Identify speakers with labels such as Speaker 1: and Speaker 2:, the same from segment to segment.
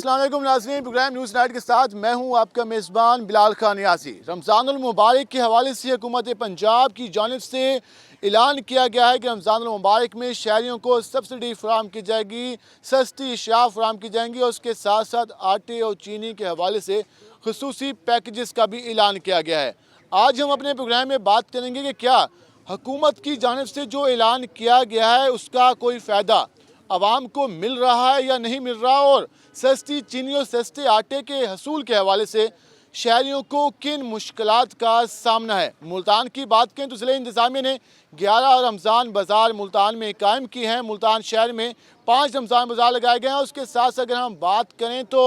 Speaker 1: अस्सलाम वालेकुम नाज़रीन, प्रोग्राम न्यूज़ नाइट के साथ मैं हूं आपका मेज़बान बिलाल खान यासी। रमज़ानुल मुबारक के हवाले से हुकूमत पंजाब की जानिब से ऐलान किया गया है कि रमज़ानुल मुबारक में शहरियों को सब्सिडी फराहम की जाएगी, सस्ती अशिया फराहम की जाएंगी और उसके साथ साथ आटे और चीनी के हवाले से खुसूसी पैकेजेस का भी ऐलान किया गया है। आज हम अपने प्रोग्राम में बात करेंगे कि क्या हुकूमत की जानिब से जो ऐलान किया गया है उसका कोई फ़ायदा आवाम को मिल रहा है या नहीं मिल रहा, और सस्ती चीनी और सस्ते आटे के हसूल के हवाले से शहरियों को किन मुश्किलात का सामना है। मुल्तान की बात करें तो ज़िले इंतज़ामिया ने 11 रमज़ान बाज़ार मुल्तान में कायम की हैं। मुल्तान शहर में 5 रमज़ान बाज़ार लगाए गए हैं। उसके साथ साथ अगर हम बात करें तो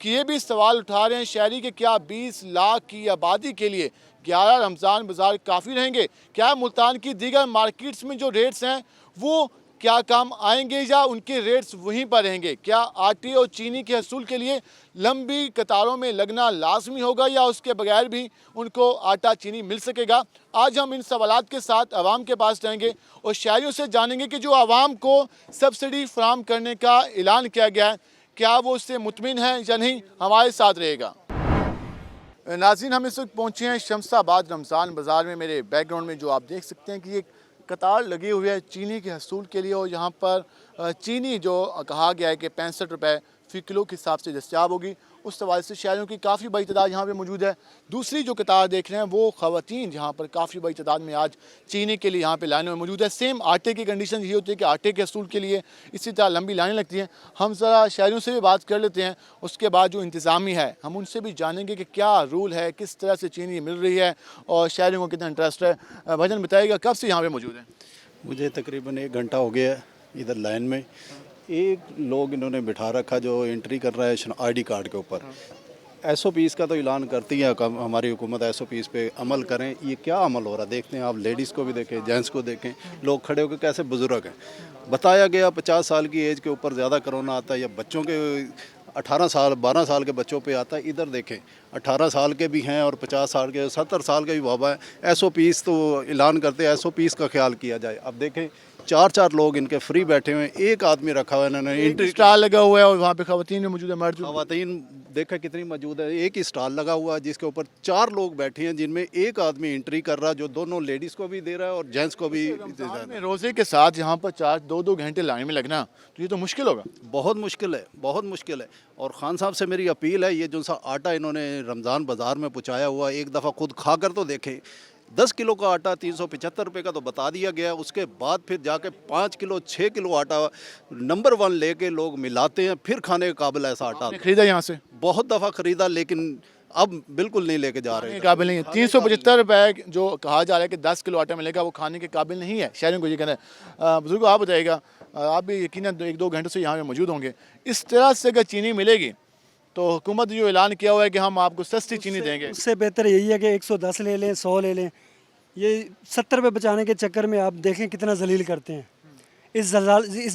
Speaker 1: ये भी सवाल उठा रहे हैं शहरी कि क्या 20 लाख की आबादी के लिए 11 रमज़ान बाज़ार काफ़ी रहेंगे? क्या मुल्तान की दीगर मार्केट्स में जो रेट्स हैं वो क्या काम आएंगे या उनके रेट्स वहीं पर रहेंगे? क्या आटे और चीनी के हसूल के लिए लंबी कतारों में लगना लाजमी होगा या उसके बगैर भी उनको आटा चीनी मिल सकेगा? आज हम इन सवालात के साथ आवाम के पास जाएंगे और शहरियों से जानेंगे कि जो आवाम को सब्सिडी फराहम करने का ऐलान किया गया है, क्या वो उससे मुतमिन है या नहीं। हमारे साथ रहेगा। नाज़रीन, हम इस वक्त पहुँचे हैं शमसाबाद रमज़ान बाज़ार में। मेरे बैकग्राउंड में जो आप देख सकते हैं कि एक कतार लगी हुई है चीनी के हसूल के लिए, और यहाँ पर चीनी जो कहा गया है कि 65 रुपये फ़ी किलो के हिसाब से दस्तियाब होगी। उस हवाले से शहरियों की काफ़ी बड़ी तादाद यहाँ पे मौजूद है। दूसरी जो कतार देख रहे हैं वो ख़वातीन यहाँ पर काफ़ी बड़ी तादाद में आज चीनी के लिए यहाँ पे लाइनों में मौजूद है। सेम आटे की कंडीशन ये होती है कि आटे के हसूल के लिए इसी तरह लंबी लाइनें लगती हैं। हम ज़रा शहरियों से भी बात कर लेते हैं, उसके बाद जो इंतज़ामी है हम उनसे भी जानेंगे कि क्या रूल है, किस तरह से चीनी मिल रही है और शहरियों को कितना इंटरेस्ट है। भाईजान बताइएगा, कब से यहाँ पर मौजूद है?
Speaker 2: मुझे तकरीबन 1 घंटा हो गया है इधर लाइन में। एक लोग इन्होंने बिठा रखा जो एंट्री कर रहा है आईडी कार्ड के ऊपर। एसओपीज़ का तो ऐलान करती है हमारी हुकूमत, एसओपीज़ पे अमल करें। ये क्या अमल हो रहा है देखते हैं आप। लेडीज़ को भी देखें, जेंट्स को देखें, लोग खड़े होकर कैसे बुजुर्ग हैं। बताया गया 50 साल की एज के ऊपर ज़्यादा कोरोना आता है या बच्चों के 18 साल 12 साल के बच्चों पे आता है। इधर देखें 18 साल के भी हैं और 50 साल के 70 साल के भी बाबा हैं। एसओपीज़ तो ऐलान करते हैं, एसओपीज़ का ख्याल किया जाए। अब देखें 4 लोग इनके फ्री बैठे हुए हैं, एक आदमी रखा हुआ है। इन्होंने
Speaker 1: स्टॉल लगा हुआ है और वहाँ पे खवातीन मौजूद है, मर्द
Speaker 2: खवातीन देखें कितनी मौजूद है। एक ही स्टॉल लगा हुआ है जिसके ऊपर 4 लोग बैठे हैं, जिनमें एक आदमी एंट्री कर रहा है जो दोनों लेडीज़ को भी दे रहा है और जेंट्स को भी।
Speaker 1: रोज़े के साथ यहाँ पर 2-2 घंटे लाइन में लगना तो ये तो मुश्किल होगा।
Speaker 2: बहुत मुश्किल है, बहुत मुश्किल है। और ख़ान साहब से मेरी अपील है, ये जो सा आटा इन्होंने रमज़ान बाज़ार में पहुँचाया हुआ, एक दफ़ा खुद खा कर तो देखें। 10 किलो का आटा 375 रुपये का तो बता दिया गया। उसके बाद फिर जाके 5 किलो 6 किलो आटा नंबर 1 लेके लोग मिलाते हैं, फिर खाने के काबिल ऐसा आटा
Speaker 1: खरीदा यहाँ से बहुत
Speaker 2: बहुत दफ़ा ख़रीदा, लेकिन अब बिल्कुल नहीं लेके जा रहे हैं।
Speaker 1: काबिल नहीं है। 375 रुपये जो कहा जा रहा है कि 10 किलो आटा मिलेगा, वो खाने के काबिल नहीं है। शहरों को ये कहना है। बुजुर्ग आप बताइएगा, आप भी यकीनन 1-2 घंटों से यहाँ पे मौजूद होंगे। इस तरह से अगर चीनी मिलेगी तो हुकूमत जो ऐलान किया हुआ है कि हम आपको सस्ती चीनी देंगे,
Speaker 3: उससे बेहतर यही है कि 110 ले लें, 100 ले लें। ये 70 रुपये बचाने के चक्कर में आप देखें कितना जलील करते हैं। इस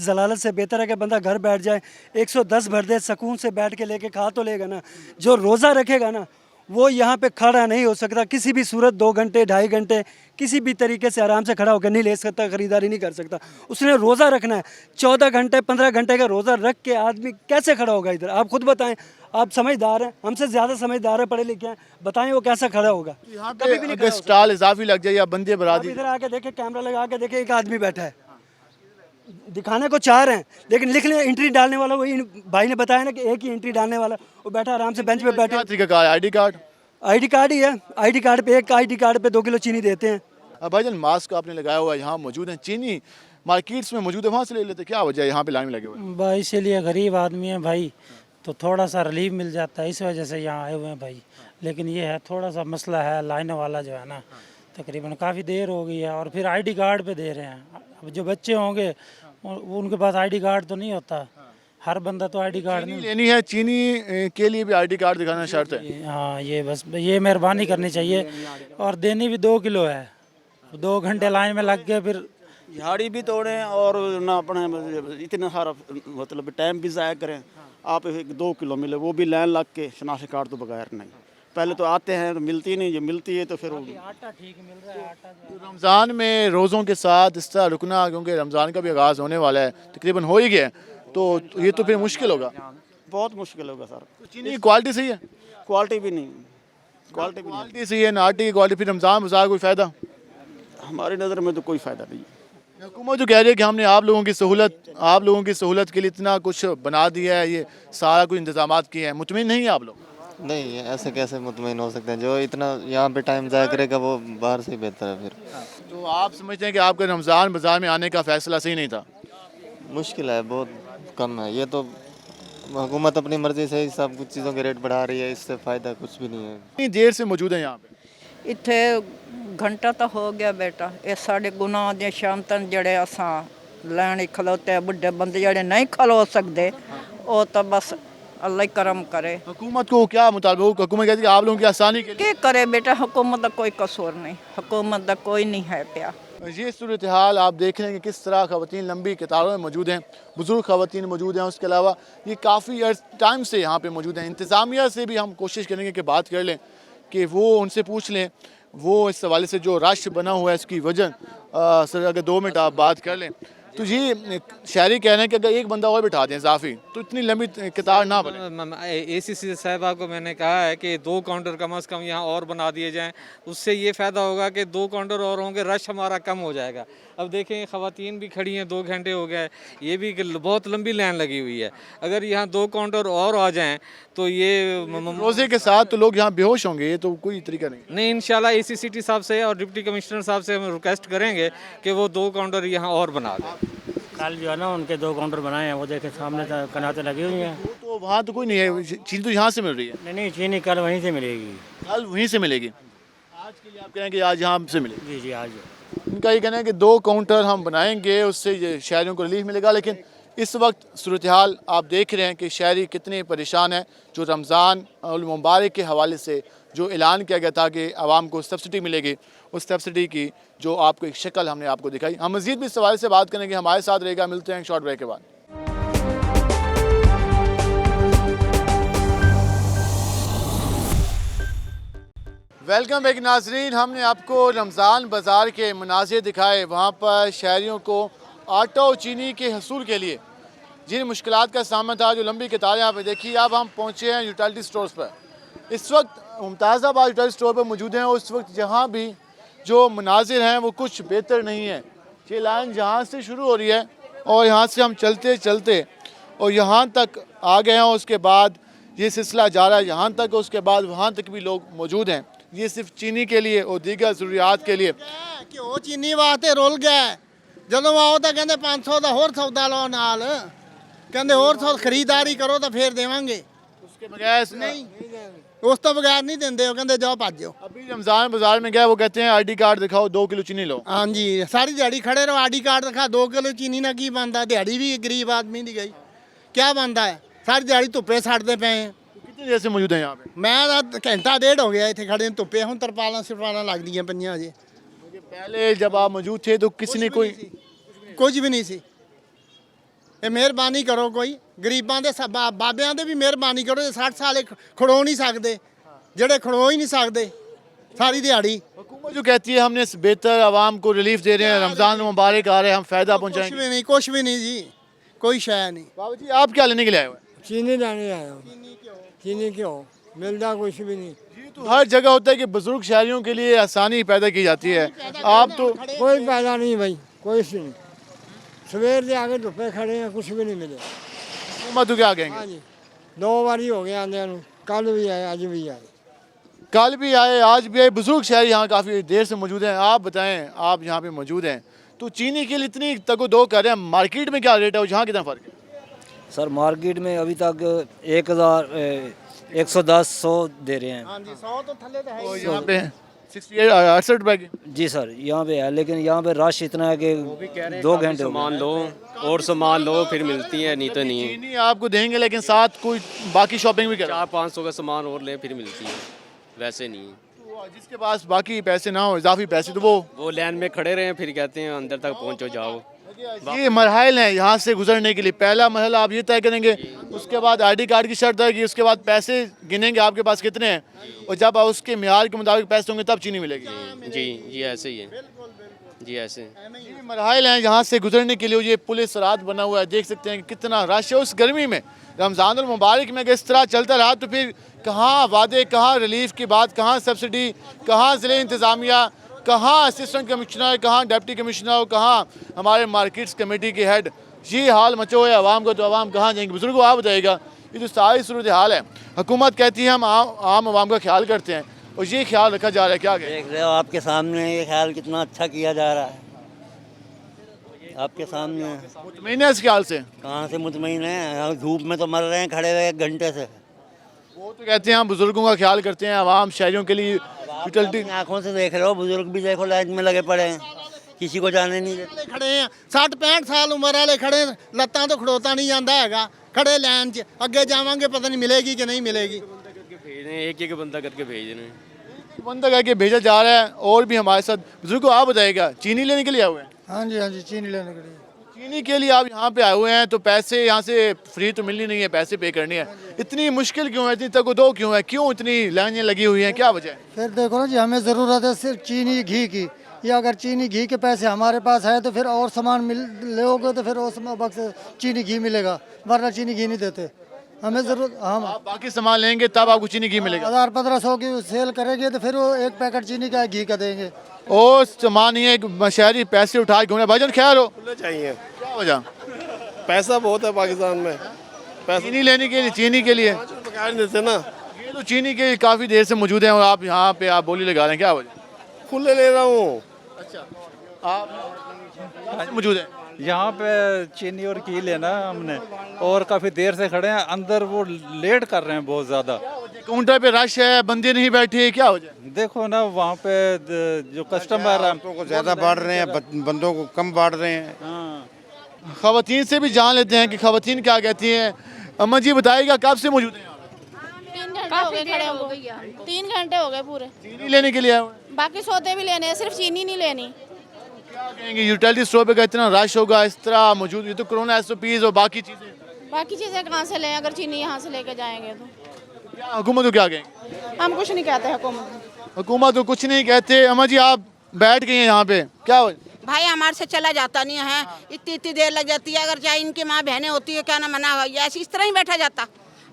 Speaker 3: जलालत से बेहतर है कि बंदा घर बैठ जाए, 110 भर दे, सुकून से बैठ के लेके खा तो लेगा ना। जो रोज़ा रखेगा ना वो यहाँ पे खड़ा नहीं हो सकता किसी भी सूरत। 2 घंटे 2.5 घंटे किसी भी तरीके से आराम से खड़ा होकर नहीं ले सकता, ख़रीदारी नहीं कर सकता। उसने रोज़ा रखना है। 14 घंटे 15 घंटे का रोज़ा रख के आदमी कैसे खड़ा होगा इधर? आप खुद बताएं। आप समझदार हैं, हमसे ज़्यादा समझदार हैं, पढ़े लिखे हैं, बताएं वो कैसा खड़ा होगा?
Speaker 1: कभी भी नहीं। स्टॉल इजाफी लग जाए या बंदे बढ़ा दी।
Speaker 3: इधर आके देखे, कैमरा लगा के देखे, एक आदमी बैठा है, दिखाने को चाह रहे हैं लेकिन लिख लें एंट्री डालने वाला। वही भाई ने बताया ना कि एक ही एंट्री डालने वाला, वो बैठा आराम से बेंच पे बैठा।
Speaker 1: आईडी
Speaker 3: कार्ड ही है। आईडी कार्ड पे, एक आईडी कार्ड पे 2 किलो चीनी देते हैं।
Speaker 1: अब भाईजान मास्क आपने लगाया हुआ है, यहाँ मौजूद है, चीनी मार्केट्स में मौजूद है, वहाँ से ले लेते, क्या वजह है यहाँ पे लाइन में लगे हुए हैं?
Speaker 4: भाई इसीलिए गरीब आदमी है भाई, तो थोड़ा सा रिलीफ मिल जाता है, इस वजह से यहाँ आए हुए हैं भाई। लेकिन ये है थोड़ा सा मसला है, लाइन वाला जो है ना, तकरीबन काफ़ी देर हो गई है और फिर आईडी कार्ड पे दे रहे हैं। अब जो बच्चे होंगे उनके पास आईडी कार्ड तो नहीं होता, हर बंदा तो आईडी कार्ड नहीं
Speaker 1: लेनी है। चीनी के लिए भी आईडी कार्ड दिखाना शर्त है।
Speaker 4: हाँ, ये बस ये मेहरबानी करनी चाहिए। और देनी भी 2 किलो है। 2 घंटे लाइन में लग के फिर
Speaker 5: झाड़ी भी तोड़ें और ना अपने इतना सारा मतलब टाइम भी ज़ाया करें। आप 2 किलो मिले वो भी लाइन लग के शनाख्ती कार्ड तो बगैर नहीं। पहले तो आते हैं तो मिलती नहीं, जो मिलती है तो फिर
Speaker 4: आटा ठीक मिल रहा है। आटा
Speaker 1: रमज़ान में रोज़ों के साथ इस तरह रुकना, क्योंकि रमज़ान का भी आगाज़ होने वाला है, तकरीबन हो ही गया, तो ये तो फिर मुश्किल होगा।
Speaker 5: बहुत मुश्किल होगा सर।
Speaker 1: तो चीनी की क्वालिटी सही है,
Speaker 5: क्वालिटी भी नहीं, क्वालिटी भी नहीं,
Speaker 1: क्वालिटी सही है, नाटी की क्वालिटी, फिर रमज़ान बाजार कोई फ़ायदा?
Speaker 5: हमारी नज़र में तो कोई फ़ायदा नहीं है।
Speaker 1: हुकूमत जो कह रही है कि हमने आप लोगों की सहूलत के लिए इतना कुछ बना दिया है, ये सारा कुछ इंतजाम किए हैं, मुतमिन नहीं है आप लोग?
Speaker 6: नहीं, ऐसे कैसे मुतमईन हो सकते हैं? जो इतना यहाँ पे टाइम ज़ाया करेगा वो बाहर से ही बेहतर है। फिर
Speaker 1: तो आप समझते हैं कि आपका रमज़ान बाजार में आने का फ़ैसला सही नहीं था?
Speaker 6: मुश्किल है, बहुत कम है। ये तो हुकूमत अपनी मर्ज़ी से ही सब कुछ चीज़ों के रेट बढ़ा रही है, इससे फ़ायदा कुछ भी नहीं है।
Speaker 1: कितनी देर से मौजूद हैं यहाँ पे?
Speaker 7: ਇੱਥੇ ਘੰਟਾ ਤਾਂ ਹੋ ਗਿਆ ਬੇਟਾ। ਇਹ ਸਾਡੇ ਗੁਨਾਹ ਦੇ ਸ਼ਾਂਤਨ ਜਿਹੜੇ ਅਸਾਂ ਲੈਣ ਹੀ ਖਲੋਤੇ ਬੁੱਢੇ ਬੰਦੇ ਜਿਹੜੇ ਨਹੀਂ ਖਲੋ ਸਕਦੇ ਉਹ ਤਾਂ ਬਸ ਅੱਲਾ ਹੀ करम करे।
Speaker 1: हुकूमत को क्या मुतालबा? हुकूमत कहती है आप लोगों की आसानी के लिए।
Speaker 7: ਕੀ करे बेटा, हुकूमत ਦਾ कोई कसूर नहीं, हुकूमत ਦਾ कोई नहीं है ਪਿਆ।
Speaker 1: ये सूरत हाल आप देख रहे हैं कि किस तरह ख़वातीन लंबी कतारों में मौजूद हैं, बुज़ुर्ग ख़वातीन मौजूद हैं। उसके अलावा ये काफ़ी टाइम से यहाँ पे मौजूद हैं। इंतज़ामिया से भी हम कोशिश करेंगे कि बात कर लें, कि वो उनसे पूछ लें, वो इस हवाले से जो रश बना हुआ है इसकी वजह सर अगर 2 मिनट आप बात कर लें। तो ये शहरी कह रहे हैं कि अगर एक बंदा और बिठा दें इजाफी तो इतनी लंबी कतार ना बने।
Speaker 8: एसीसी साहबा को मैंने कहा है कि 2 काउंटर कम से कम यहाँ और बना दिए जाएं, उससे ये फ़ायदा होगा कि 2 काउंटर और होंगे, रश हमारा कम हो जाएगा। अब देखें ख़वातीन भी खड़ी हैं, 2 घंटे हो गए, ये भी बहुत लंबी लाइन लगी हुई है। अगर यहाँ 2 काउंटर और आ जाएं तो ये
Speaker 1: रोज़े के साथ तो लोग यहाँ बेहोश होंगे, ये तो कोई तरीका नहीं।
Speaker 8: इंशाल्लाह ACCT साहब से और डिप्टी कमिश्नर साहब से हम रिक्वेस्ट करेंगे कि वो 2 काउंटर यहाँ और बना दें।
Speaker 9: कल जो है ना उनके 2 काउंटर बनाए हैं, वो देखे सामने कनातें लगी हुई हैं।
Speaker 1: तो वहाँ तो कोई नहीं है, चीनी तो यहाँ से मिल रही है।
Speaker 9: नहीं, चीनी कल वहीं से मिलेगी।
Speaker 1: कल वहीं से मिलेगी, आज के लिए आप कह रहे हैं कि आज यहाँ से मिलेगी?
Speaker 9: जी आज।
Speaker 1: इनका ये कहना है कि 2 काउंटर हम बनाएंगे, उससे ये शहरियों को रिलीफ मिलेगा। लेकिन इस वक्त सूरत हाल आप देख रहे हैं कि शहरी कितने परेशान हैं। जो रमज़ान मुबारक के हवाले से जो ऐलान किया गया था कि आवाम को सब्सिडी मिलेगी, उस सब्सिडी की जो आपको एक शक्ल हमने आपको दिखाई। हम मज़ीद भी इस हवाले से बात करेंगे, हमारे साथ रहेगा। मिलते हैं एक शॉर्ट ब्रेक के बाद। वेलकम बैक नाजरीन। हमने आपको रमज़ान बाज़ार के मनाज़िर दिखाए, वहाँ पर शहरियों को आटा और चीनी के हसूल के लिए जिन मुश्किलात का सामना था, जो लंबी कतारें यहाँ पे देखी। अब हम पहुँचे हैं यूटिलिटी स्टोर्स पर। इस वक्त मुमताज़ाबाद यूटिलिटी स्टोर पर मौजूद हैं और इस वक्त जहाँ भी जो मनाजिर हैं वो कुछ बेहतर नहीं है। ये लाइन जहाँ से शुरू हो रही है और यहाँ से हम चलते चलते और यहाँ तक आ गए हैं, और उसके बाद ये सिलसिला जा रहा है यहाँ तक, और उसके बाद वहाँ तक भी लोग मौजूद हैं। ये सिर्फ चीनी के लिए और दीगर ज़रूरियात के लिए।
Speaker 10: कि ਉਹ ਚੀਨੀ ਵਾਸਤੇ ਰੁੱਲ ਗਿਆ। ਜਦੋਂ ਆਓ ਤਾਂ ਕਹਿੰਦੇ 500 ਦਾ ਹੋਰ ਸੌਦਾ ਲਓ ਨਾਲ, ਕਹਿੰਦੇ ਹੋਰ ਖਰੀਦਦਾਰੀ ਕਰੋ ਤਾਂ ਫੇਰ ਦੇਵਾਂਗੇ।
Speaker 1: उसके बगैर
Speaker 10: ਨਹੀਂ, ਉਸ ਤੋਂ ਬਗੈਰ ਨਹੀਂ ਦਿੰਦੇ। ਉਹ ਕਹਿੰਦੇ ਜਾਓ ਭੱਜ ਜਾਓ।
Speaker 1: अभी रमज़ान बाज़ार में गया, वो कहते हैं ID कार्ड दिखाओ, 2 किलो चीनी लो।
Speaker 10: ਹਾਂਜੀ, ਸਾਰੀ ਦਿਹਾੜੀ ਖੜੇ ਰਹੋ, ਆਈਡੀ ਕਾਰਡ ਦਿਖਾ, 2 ਕਿਲੋ ਚੀਨੀ ਨਾਲ ਕੀ ਬਣਦਾ? ਦਿਹਾੜੀ ਵੀ ਗਰੀਬ ਆਦਮੀ ਦੀ ਗਈ, ਕੀ ਬਣਦਾ ਹੈ? ਸਾਰੀ ਦਿਹਾੜੀ ਧੁੱਪੇ ਸੜਦੇ ਪਏ।
Speaker 1: कितनी देर से मौजूद हैं यहाँ पे?
Speaker 10: ਮੈਂ ਤਾਂ ਘੰਟਾ ਡੇਢ ਹੋ ਗਿਆ ਇੱਥੇ ਖੜੇ ਧੁੱਪੇ। ਹੁਣ ਤਰਪਾਲਾਂ ਲੱਗਦੀਆਂ ਪਈਆਂ ਅਜੇ।
Speaker 1: पहले जब आप मौजूद थे तो किसी ने कोई
Speaker 10: ਕੁਝ ਵੀ ਨਹੀਂ ਸੀ। ਇਹ ਮਿਹਰਬਾਨੀ ਕਰੋ, ਕੋਈ ਗਰੀਬਾਂ ਦੇ ਬਾਬਿਆਂ ਦੇ ਵੀ ਮਿਹਰਬਾਨੀ ਕਰੋ। 60 ਸਾਲ ਖੜੋ ਨਹੀਂ ਸਕਦੇ, ਜਿਹੜੇ ਖੜੋ ਹੀ ਨਹੀਂ ਸਕਦੇ सारी दिहाड़ी।
Speaker 1: हुकूमत जो कहती है हमने बेहतर आवाम को रिलीफ दे रहे हैं, रमज़ान मुबारक आ रहे हैं, हम फ़ायदा पहुँचाएंगे।
Speaker 10: कुछ भी नहीं जी, कोई शय नहीं।
Speaker 1: बाबू जी आप क्या लेने के लिए आए हुए हैं?
Speaker 9: चीनी लाने आया हूँ। चीनी क्यों मिलता कुछ भी नहीं।
Speaker 1: तो हर जगह होता है कि बुजुर्ग शहरियों के लिए आसानी पैदा की जाती है, आप तो
Speaker 9: कोई पैदा नहीं भाई, कोई नहीं। सवेर से आगे धुप्पे खड़े हैं, कुछ भी नहीं मिले।
Speaker 1: हुकूमत तो क्या
Speaker 9: हाँ
Speaker 1: कहेंगे?
Speaker 9: जी, 2 बारी हो गया आंदे नूं, कल भी आए आज भी आए।
Speaker 1: कल भी आए आज भी आए। बुजुर्ग शहरी यहाँ काफ़ी देर से मौजूद हैं। आप बताएं, आप यहाँ पे मौजूद हैं तो चीनी के लिए इतनी तको-दो कर रहे हैं, मार्केट में क्या रेट है और यहाँ कितना फ़र्क है?
Speaker 11: सर मार्केट में अभी तक 1,110-100 दे रहे हैं।
Speaker 10: हाँ जी, 100 तो थल्ले तो है।
Speaker 1: और यहाँ पे 68 रुपए की।
Speaker 11: जी सर यहाँ पे है, लेकिन यहाँ पे रश इतना है कि 2 घंटे
Speaker 12: सामान लो और सामान लो फिर मिलती है, नहीं तो नहीं है।
Speaker 1: चीनी आपको देंगे लेकिन साथ कोई बाकी शॉपिंग भी करें।
Speaker 12: 400-500 का सामान और लें फिर मिलती है, वैसे नहीं है।
Speaker 1: तो जिसके पास बाकी पैसे ना हो, इजाफी पैसे, तो वो
Speaker 12: लाइन में खड़े रहे फिर कहते हैं अंदर तक पहुंचो जाओ।
Speaker 1: ये मरहल हैं यहाँ से गुजरने के लिए। पहला मरहला आप ये तय करेंगे, उसके बाद ID कार्ड की शर्त है, उसके बाद पैसे गिनेंगे आपके पास कितने हैं, और जब उसके मियार के मुताबिक पैसे होंगे तब चीनी मिलेगी।
Speaker 12: जी जी ऐसे ही है। जी ऐसे
Speaker 1: ये मरहल हैं यहाँ से गुजरने के लिए। ये पुलिस रात बना हुआ है, देख सकते हैं कि कितना रश है उस गर्मी में। रमज़ानुल मुबारक में अगर इस तरह चलता रहा तो फिर कहाँ वादे, कहाँ रिलीफ की बात, कहाँ सब्सिडी, कहाँ ज़िले इंतज़ामिया, कहाँ असिस्टेंट कमिश्नर, कहाँ डिप्टी कमिश्नर, कहाँ हमारे मार्केट्स कमेटी के हेड। ये हाल मचो है आवाम को, तो आवाम कहाँ जाएंगे? बुजुर्गो आप बताइएगा, ये जो सारी सूरत हाल है। हुकूमत कहती है हम आम आवाम का ख्याल करते हैं और ये ख्याल रखा जा रहा है, क्या कहें?
Speaker 11: देख रहे हो आपके सामने ये ख्याल कितना अच्छा किया जा रहा है, आपके सामने।
Speaker 1: मुतमईन है इस ख्याल से?
Speaker 11: कहाँ से मुतमईन है, धूप में तो मर रहे हैं खड़े हुए 1 घंटे से।
Speaker 1: वो तो कहते हैं हम बुजुर्गों का ख्याल करते हैं, आवाम शहरियों के लिए यूटिलिटी।
Speaker 11: आंखों से देख रहे हो, बुजुर्ग भी देखो लाइन में लगे पड़े हैं, किसी को जाने नहीं देते।
Speaker 10: खड़े हैं 60-65 साल उम्र वाले खड़े, ਲੱਤਾਂ ਤੋਂ ਖੜੋਤਾ ਨਹੀਂ ਜਾਂਦਾ ਹੈਗਾ, खड़े लाइन 'ਚ। ਅੱਗੇ ਜਾਵਾਂਗੇ पता नहीं मिलेगी कि नहीं मिलेगी।
Speaker 12: एक एक बंदा करके भेज रहे हैं।
Speaker 1: बंदा करके भेजा जा रहा है। और भी हमारे साथ बुजुर्गो आप बताइएगा, चीनी लेने के लिए आए हुए हैं?
Speaker 9: हाँ जी, हाँ जी, चीनी लेने के लिए।
Speaker 1: चीनी के लिए आप यहाँ पे आए हुए हैं, तो पैसे यहाँ से फ्री तो मिलनी नहीं है, पैसे पे करनी है। इतनी मुश्किल क्यों है, इतनी तगदो क्यों है, क्यों इतनी लाइनें लगी हुई हैं, क्या वजह है?
Speaker 9: फिर देखो ना जी, हमें ज़रूरत है सिर्फ चीनी घी की। या अगर चीनी घी के पैसे हमारे पास है तो फिर और सामान लोगे तो फिर उस वक्त चीनी घी मिलेगा, वरना चीनी घी नहीं देते हमें जरूरत। हम
Speaker 1: आप बाकी सामान लेंगे तब आपको चीनी घी मिलेगा।
Speaker 9: 1000-1500 की सेल करेंगे तो फिर वो 1 पैकेट चीनी का घी का देंगे।
Speaker 1: और सामान ही है, शहरी पैसे उठा के घूमना। भाईजान खैर हो?
Speaker 12: चाहिए
Speaker 1: क्या वजह?
Speaker 12: पैसा बहुत है पाकिस्तान में,
Speaker 1: चीनी लेने के लिए, चीनी के लिए
Speaker 12: पका नहीं देते ना।
Speaker 1: ये तो चीनी के काफ़ी देर से मौजूद हैं और आप यहाँ पे आप बोली लगा रहे हैं, क्या वजह?
Speaker 12: खुले ले रहा हूँ।
Speaker 1: अच्छा, आप मौजूद हैं
Speaker 13: यहाँ पे चीनी और घी लेना है हमने, और काफ़ी देर से खड़े हैं अंदर, वो लेट कर रहे हैं बहुत ज़्यादा।
Speaker 1: काउंटर पे रश है, बंदे नहीं बैठे, क्या हो जाए?
Speaker 13: देखो ना वहाँ पे जो कस्टमर है
Speaker 10: को ज़्यादा बांट रहे हैं, बंदों को कम बांट रहे हैं।
Speaker 13: हाँ,
Speaker 1: खवातीन से भी जान लेते हैं कि खवातीन क्या कहती हैं। अम्मा जी बताइएगा, कब से मौजूद हैं?
Speaker 14: 3 घंटे हो गए पूरे।
Speaker 1: चीनी लेने के लिए आए हुए हैं?
Speaker 14: बाकी सौदे भी लेने हैं, सिर्फ चीनी नहीं लेनी।
Speaker 1: क्या कहेंगे, यूटिलिटी स्टोर पे का इतना रश होगा इस तरह मौजूद, ये तो कोरोना SOPs और बाकी चीज़ें
Speaker 14: कहाँ से लें, अगर चीनी यहाँ से लेके जाएंगे तो।
Speaker 1: क्या हुकूमत को क्या कहेंगे?
Speaker 14: हम कुछ नहीं कहते हुकूमत।
Speaker 1: हुकूमत को कुछ नहीं कहते। अम्मा जी आप बैठ गई हैं यहाँ पे, क्या हो?
Speaker 7: भाई हमारे से चला जाता नहीं है, इतनी देर लग जाती है। अगर चाहे इनकी माँ बहनें होती है, क्या ना मना, ऐसे इस तरह ही बैठा जाता।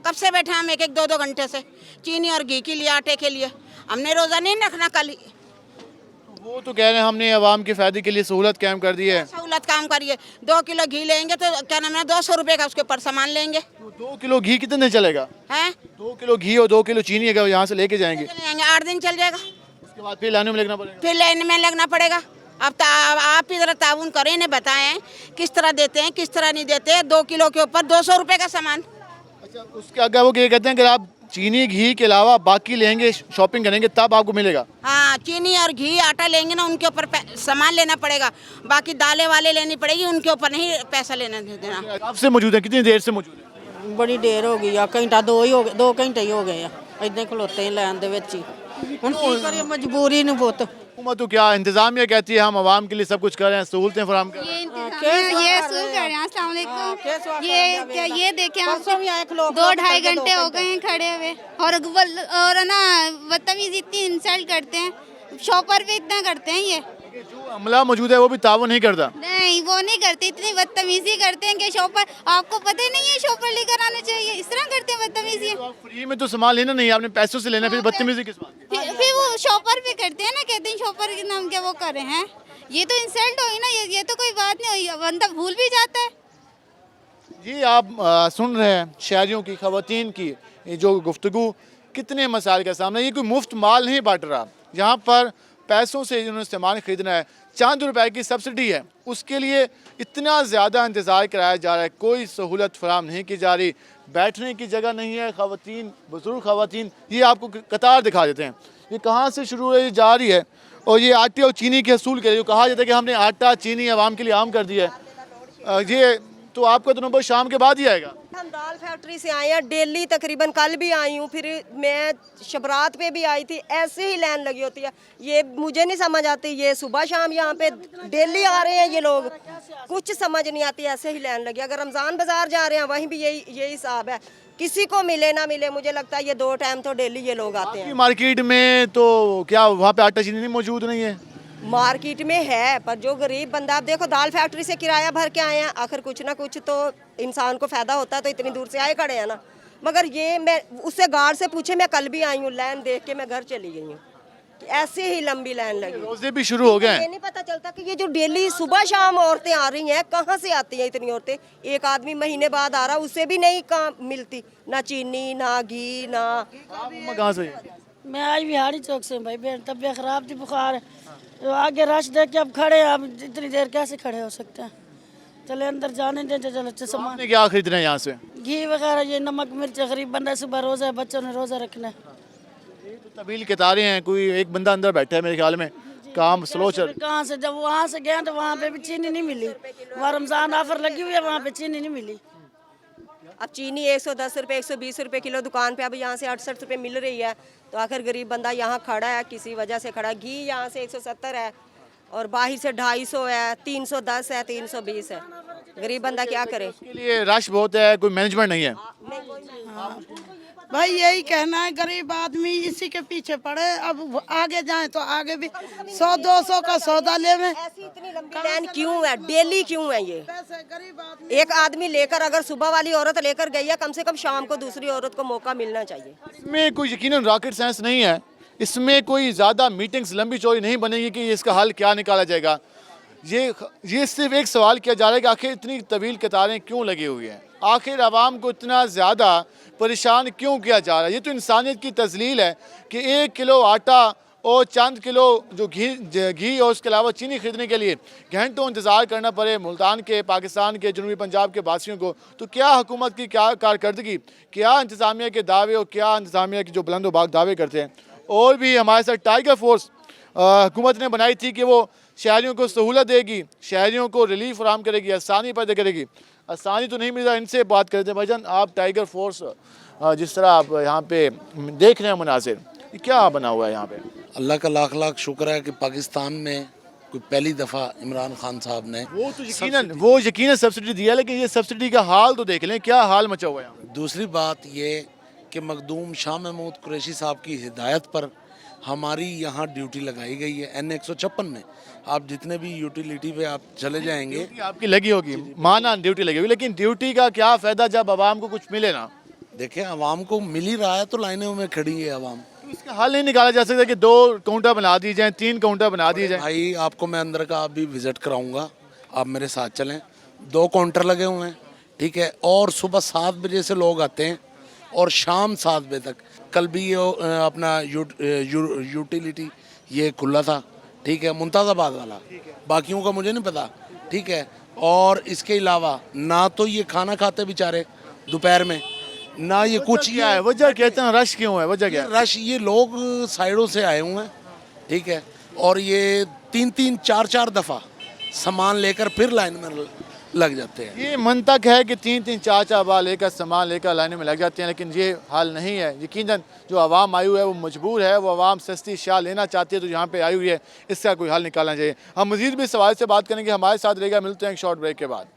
Speaker 7: कब से बैठे हम 1-2 घंटे से, चीनी और घी के लिए, आटे के लिए। हमने रोज़ा नहीं रखना कल।
Speaker 1: वो तो कह रहे हैं हमने आवाम के फायदे के लिए सहूलत कायम कर दी है।
Speaker 7: सहूलत काम करिए, 2 किलो घी लेंगे तो क्या नाम है 200 रुपये का उसके ऊपर सामान लेंगे।
Speaker 1: 2 किलो घी कितने चलेगा?
Speaker 7: हैं
Speaker 1: 2 किलो घी और 2 किलो चीनी अगर यहाँ से लेके जाएंगे,
Speaker 7: 8 दिन चल जाएगा,
Speaker 1: उसके बाद फिर लाने में लगना पड़ेगा।
Speaker 7: फिर लाइन में लगना पड़ेगा। अब आप इधर ताउन करें, इन्हें बताएं किस तरह देते हैं, किस तरह नहीं देते। 2 किलो के ऊपर 200 रुपये का सामान।
Speaker 1: अच्छा, उसके अगर वो ये कहते हैं कि आप चीनी घी के अलावा बाकी लेंगे, शॉपिंग करेंगे तब आपको मिलेगा।
Speaker 7: हाँ, चीनी और घी आटा लेंगे ना, उनके ऊपर सामान लेना पड़ेगा। बाकी दालें वाले लेनी पड़ेगी, उनके ऊपर नहीं पैसा लेना देना।
Speaker 1: कब से मौजूद है, कितनी देर से मौजूद है?
Speaker 7: बड़ी देर हो गई, घंटा 2 घंटे ही हो गए। इतने खलोते हैं लाइन दे विच ही। हुण की करिए, मजबूरी ने बहुत।
Speaker 1: हुकूमत तो क्या, इंतजामिया कहती है हम आवाम के लिए सब कुछ कर रहे हैं, सहूलतें फराहम कर रहे हैं।
Speaker 14: ये देखें, 2-2.5 घंटे हो गए हैं खड़े हुए, और ना बदतमीजी इतनी इंसल्ट करते हैं, शॉपर पे इतना करते हैं। ये
Speaker 1: जो अमला मौजूद है वो भी तावन नहीं करता।
Speaker 14: नहीं, वो नहीं करते, इतनी बदतमीजी करते हैं कि शॉपर, आपको पता ही नहीं है शॉपर लेकर आना चाहिए, इस तरह करते हैं बदतमीजी।
Speaker 1: फ्री में तो सामान लेना नहीं, आपने पैसों से लेना, फिर बदतमीजी किस बात की?
Speaker 14: फिर वो शॉपर पे करते हैं ना, कहते हैं शॉपर के नाम क्या वो करे हैं। ये तो इंसल्ट हुई ना, ये तो कोई बात नहीं हुई, बंदा भूल भी जाता है।
Speaker 1: जी आप सुन रहे हैं शहरियों की, खवातीन की ये जो गुफ्तगू, कितने मसाइल के सामने। ये कोई मुफ्त माल नहीं बांट रहा, यहाँ पर पैसों से जिन्होंने सामान खरीदना है, चंद रुपए की सब्सिडी है, उसके लिए इतना ज़्यादा इंतज़ार कराया जा रहा है, कोई सहूलत फराम नहीं की जा रही, बैठने की जगह नहीं है। खवातीन, बुजुर्ग खवातीन, ये आपको कतार दिखा देते हैं, ये कहाँ से शुरू हो जा रही है। और ये आटे और चीनी के असूल के लिए जो कहा जाता है कि हमने आटा चीनी आवाम के लिए आम कर दिया है, ये तो आपका तो नंबर शाम के बाद ही आएगा।
Speaker 7: हम दाल फैक्ट्री से आए हैं, डेली तकरीबन कल भी आई हूँ, फिर मैं शबरात पे भी आई थी, ऐसे ही लाइन लगी होती है। ये मुझे नहीं समझ आती, ये सुबह शाम यहाँ पे डेली आ रहे हैं ये लोग, कुछ समझ नहीं आती, ऐसे ही लाइन लगी। अगर रमज़ान बाजार जा रहे हैं वहीं भी यही हिसाब है, किसी को मिले ना मिले, मुझे लगता है ये 2 टाइम तो डेली ये लोग आते हैं।
Speaker 1: मार्केट में तो क्या वहाँ पे आटा चीनी नहीं मौजूद नहीं है?
Speaker 15: मार्केट में है, पर जो गरीब बंदा, आप देखो दाल फैक्ट्री से किराया भर के आए हैं, आखिर कुछ ना कुछ तो इंसान को फ़ायदा होता है, तो इतनी दूर से आए खड़े हैं ना। मगर ये मैं उससे गार्ड से पूछे, मैं कल भी आई हूँ, लाइन देख के मैं घर चली गई हूँ, ऐसे ही लंबी लाइन लगी।
Speaker 1: रोजे भी शुरू हो गए हैं।
Speaker 15: ये नहीं पता चलता कि ये जो डेली सुबह शाम औरतें आ रही हैं, कहाँ से आती हैं इतनी औरतें। एक आदमी महीने बाद आ रहा, उससे भी नहीं कहाँ मिलती, ना चीनी ना घी ना।
Speaker 1: कहाँ से?
Speaker 16: मैं आज बिहारी चौक से भाई, बेन तबीयत खराब थी, बुखार है, तो आगे रश देख के अब खड़े हैं, अब इतनी देर कैसे खड़े हो सकते हैं। चले अंदर जाने दें, चलो अच्छे सामान।
Speaker 1: आपने क्या खरीदना है यहाँ से?
Speaker 16: घी वगैरह, ये नमक मिर्च, गरीब बंदा सुबह रोज़ा है, बच्चों ने रोज़ा रखना है।
Speaker 1: तो तबील कतारें हैं, कोई एक बंदा अंदर बैठा है मेरे ख्याल में, काम स्लो चल।
Speaker 16: कहाँ से, जब वहाँ से गए तो वहाँ पे भी चीनी नहीं मिली, वहाँ रमज़ान ऑफर लगी हुई है, वहाँ पे चीनी नहीं मिली।
Speaker 15: अब चीनी 110 रुपये 120 रुपये किलो दुकान पे अब यहाँ से 68 रुपये मिल रही है, तो आखिर गरीब बंदा यहाँ खड़ा है, किसी वजह से खड़ा है। घी यहाँ से 170 है और बाहर से 250 है, 310 है, 320 है। गरीब बंदा क्या करे?
Speaker 1: इसके लिए रश बहुत है, कोई मैनेजमेंट नहीं है।
Speaker 16: भाई यही कहना है, गरीब आदमी इसी के पीछे पड़े, अब आगे जाएं तो आगे भी 100-200 का सौदा ले में।
Speaker 15: ऐसी इतनी लंबी लाइन क्यों है, डेली क्यों है ये? एक आदमी लेकर, अगर सुबह वाली औरत लेकर गई है, कम से कम शाम को दूसरी औरत को मौका मिलना चाहिए।
Speaker 1: इसमें कोई यकीनन रॉकेट साइंस नहीं है, इसमें कोई ज़्यादा मीटिंग्स लंबी चौड़ी नहीं बनेगी कि इसका हल क्या निकाला जाएगा। ये सिर्फ एक सवाल किया जा रहा है कि आखिर इतनी तवील कतारें क्यों लगी हुई हैं, आखिर आवाम को इतना ज़्यादा परेशान क्यों किया जा रहा है। ये तो इंसानियत की तजलील है कि 1 किलो आटा और चंद किलो जो घी और उसके अलावा चीनी खरीदने के लिए घंटों इंतज़ार करना पड़े मुल्तान के, पाकिस्तान के, जनूबी पंजाब के वासियों को। तो क्या हुकूमत की क्या कारकर्दगी, क्या इंतज़ामिया के दावे और क्या इंतज़ामिया के जो बुलंदोबाग दावे करते हैं। और भी हमारे साथ टाइगर फोर्स हुकूमत ने बनाई थी कि वो शहरियों को सहूलत देगी, शहरियों को रिलीफ फराहम करेगी, आसानी पैदा करेगी। आसानी तो नहीं मिल रहा, इनसे बात करते हैं। भाईजान, आप टाइगर फोर्स जिस तरह आप यहाँ पे देख रहे हैं मुनासिर, क्या बना हुआ है यहाँ पे?
Speaker 17: अल्लाह का लाख लाख शुक्र है कि पाकिस्तान में कोई पहली दफ़ा इमरान खान साहब ने
Speaker 1: वो यकीनन सब्सिडी दिया, लेकिन ये सब्सिडी का हाल तो देख लें, क्या हाल मचा हुआ है।
Speaker 17: दूसरी बात ये कि मखदूम शाह महमूद कुरैशी साहब की हिदायत पर हमारी यहाँ ड्यूटी लगाई गई है N 156 में। आप जितने भी यूटिलिटी पे आप चले जाएंगे,
Speaker 1: आपकी लगी होगी, माना ड्यूटी लगी होगी, लेकिन ड्यूटी का क्या फ़ायदा जब आवाम को कुछ मिले ना।
Speaker 17: देखें आवाम को मिल ही रहा है तो लाइनों में खड़ी है आवाम।
Speaker 1: तो इसका हल नहीं निकाला जा सकता कि 2 काउंटर बना दी जाए, 3 काउंटर बना दिए जाए?
Speaker 17: भाई आपको मैं अंदर का अभी विजिट कराऊंगा, आप मेरे साथ चलें। 2 काउंटर लगे हुए हैं, ठीक है, और सुबह 7 बजे से लोग आते हैं और शाम 7 बजे तक। कल भी ये अपना यूटिलिटी ये खुला था, ठीक है, मुमताज़ाबाद वाला, बाकियों का मुझे नहीं पता, ठीक है। और इसके अलावा ना तो ये खाना खाते बेचारे दोपहर में, ना ये कुछ।
Speaker 1: क्या है वजह, कहते हैं रश क्यों है, वजह क्या है?
Speaker 17: रश ये लोग साइडों से आए हुए हैं, ठीक है, और ये 3-3 4-4 दफ़ा सामान लेकर फिर लाइन में लग जाते हैं।
Speaker 1: ये मंतक है कि 3-3 4-4 बार लेकर सामान लेकर लाइन में लग जाते हैं, लेकिन ये हाल नहीं है। यकीनन जो आवाम आई हुई है वो मजबूर है, वो आवाम सस्ती शाह लेना चाहती है, तो यहाँ पे आई हुई है, इसका कोई हल निकालना चाहिए। हम मज़ीद भी सवाल से बात करेंगे, हमारे साथ रहेगा, मिलते हैं एक शॉर्ट ब्रेक के बाद।